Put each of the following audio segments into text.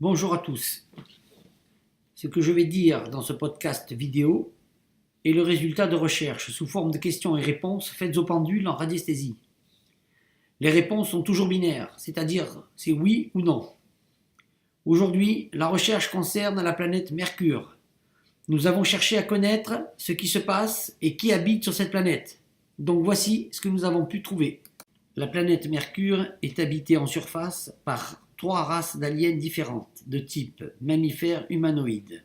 Bonjour à tous. Ce que je vais dire dans ce podcast vidéo est le résultat de recherches sous forme de questions et réponses faites au pendule en radiesthésie. Les réponses sont toujours binaires, c'est-à-dire c'est oui ou non. Aujourd'hui, la recherche concerne la planète Mercure. Nous avons cherché à connaître ce qui se passe et qui habite sur cette planète. Donc voici ce que nous avons pu trouver. La planète Mercure est habitée en surface par 3 races d'aliens différentes, de type mammifère humanoïde.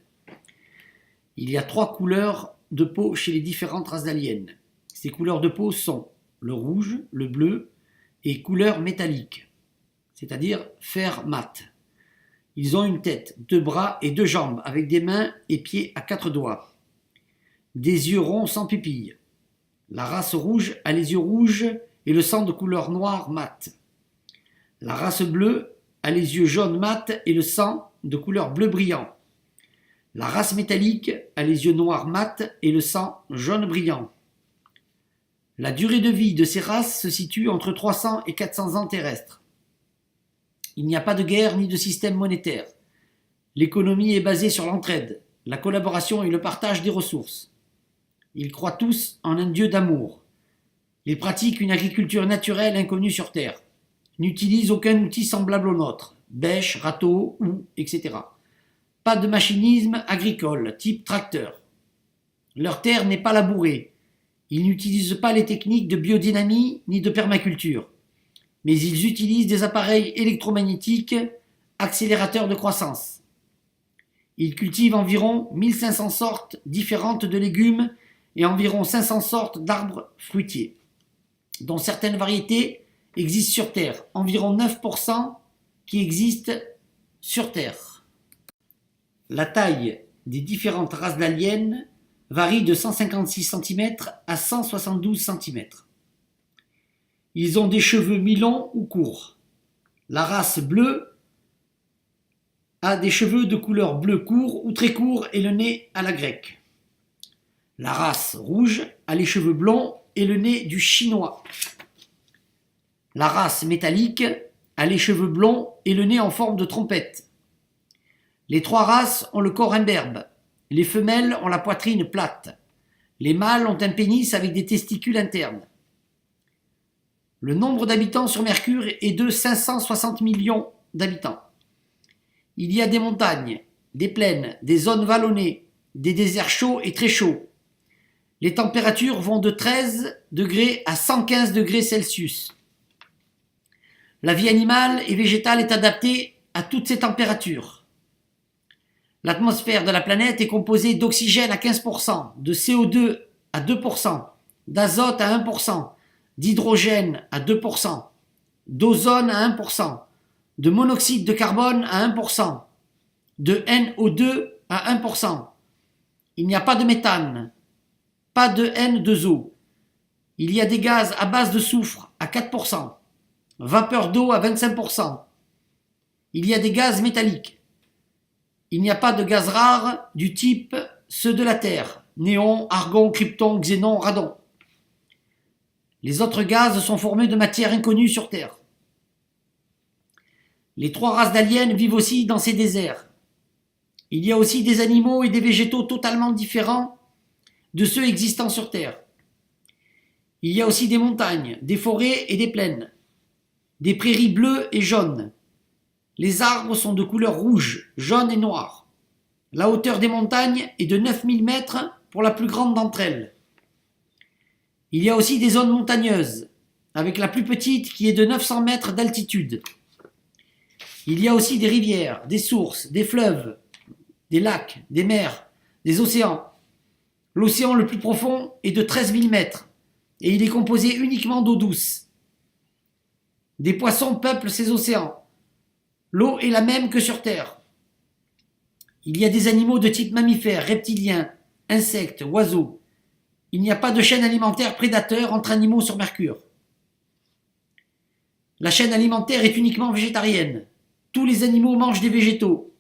Il y a 3 couleurs de peau chez les différentes races d'aliens. Ces couleurs de peau sont le rouge, le bleu et couleur métallique, c'est-à-dire fer mat. Ils ont une tête, 2 bras et 2 jambes, avec des mains et pieds à 4 doigts. Des yeux ronds sans pupilles. La race rouge a les yeux rouges et le sang de couleur noire mat. La race bleue a les yeux jaunes mat et le sang de couleur bleu brillant. La race métallique a les yeux noirs mat et le sang jaune brillant. La durée de vie de ces races se situe entre 300 et 400 ans terrestres. Il n'y a pas de guerre ni de système monétaire. L'économie est basée sur l'entraide, la collaboration et le partage des ressources. Ils croient tous en un Dieu d'amour. Ils pratiquent une agriculture naturelle inconnue sur Terre. N'utilisent aucun outil semblable au nôtre, bêche, râteau, houe, etc. Pas de machinisme agricole, type tracteur. Leur terre n'est pas labourée. Ils n'utilisent pas les techniques de biodynamie ni de permaculture. Mais ils utilisent des appareils électromagnétiques, accélérateurs de croissance. Ils cultivent environ 1500 sortes différentes de légumes et environ 500 sortes d'arbres fruitiers, dont certaines variétés existent sur Terre, environ 9% qui existent sur Terre. La taille des différentes races d'aliens varie de 156 cm à 172 cm. Ils ont des cheveux mi-longs ou courts. La race bleue a des cheveux de couleur bleu court ou très court et le nez à la grecque. La race rouge a les cheveux blonds et le nez du chinois. La race métallique a les cheveux blonds et le nez en forme de trompette. Les 3 races ont le corps imberbe. Les femelles ont la poitrine plate. Les mâles ont un pénis avec des testicules internes. Le nombre d'habitants sur Mercure est de 560 millions d'habitants. Il y a des montagnes, des plaines, des zones vallonnées, des déserts chauds et très chauds. Les températures vont de 13 degrés à 115 degrés Celsius. La vie animale et végétale est adaptée à toutes ces températures. L'atmosphère de la planète est composée d'oxygène à 15%, de CO2 à 2%, d'azote à 1%, d'hydrogène à 2%, d'ozone à 1%, de monoxyde de carbone à 1%, de NO2 à 1%. Il n'y a pas de méthane, pas de N2O. Il y a des gaz à base de soufre à 4%, vapeur d'eau à 25%. Il y a des gaz métalliques. Il n'y a pas de gaz rares du type ceux de la Terre, néon, argon, krypton, xénon, radon. Les autres gaz sont formés de matière inconnue sur Terre. Les 3 races d'aliens vivent aussi dans ces déserts. Il y a aussi des animaux et des végétaux totalement différents de ceux existant sur Terre. Il y a aussi des montagnes, des forêts et des plaines, des prairies bleues et jaunes. Les arbres sont de couleur rouge, jaune et noire. La hauteur des montagnes est de 9000 mètres pour la plus grande d'entre elles. Il y a aussi des zones montagneuses, avec la plus petite qui est de 900 mètres d'altitude. Il y a aussi des rivières, des sources, des fleuves, des lacs, des mers, des océans. L'océan le plus profond est de 13 000 mètres et il est composé uniquement d'eau douce. Des poissons peuplent ces océans. L'eau est la même que sur Terre. Il y a des animaux de type mammifères, reptiliens, insectes, oiseaux. Il n'y a pas de chaîne alimentaire prédateur entre animaux sur Mercure. La chaîne alimentaire est uniquement végétarienne. Tous les animaux mangent des végétaux.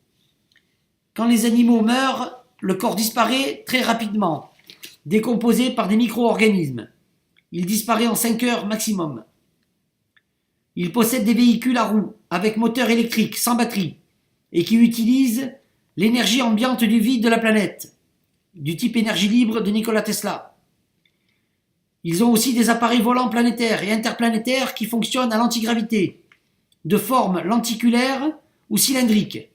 Quand les animaux meurent, le corps disparaît très rapidement, décomposé par des micro-organismes. Il disparaît en 5 heures maximum. Ils possèdent des véhicules à roues, avec moteur électrique, sans batterie. et qui utilisent l'énergie ambiante du vide de la planète, du type énergie libre de Nikola Tesla. Ils ont aussi des appareils volants planétaires et interplanétaires qui fonctionnent à l'antigravité, de forme lenticulaire ou cylindrique.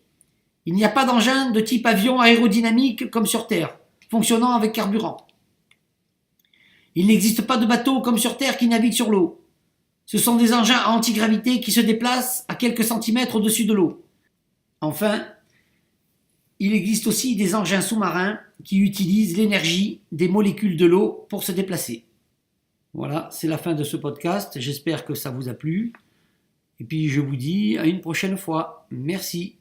Il n'y a pas d'engin de type avion aérodynamique comme sur Terre, fonctionnant avec carburant. Il n'existe pas de bateau comme sur Terre qui navigue sur l'eau. Ce sont des engins à antigravité qui se déplacent à quelques centimètres au-dessus de l'eau. Enfin, il existe aussi des engins sous-marins qui utilisent l'énergie des molécules de l'eau pour se déplacer. Voilà, c'est la fin de ce podcast. J'espère que ça vous a plu. Et puis je vous dis à une prochaine fois. Merci.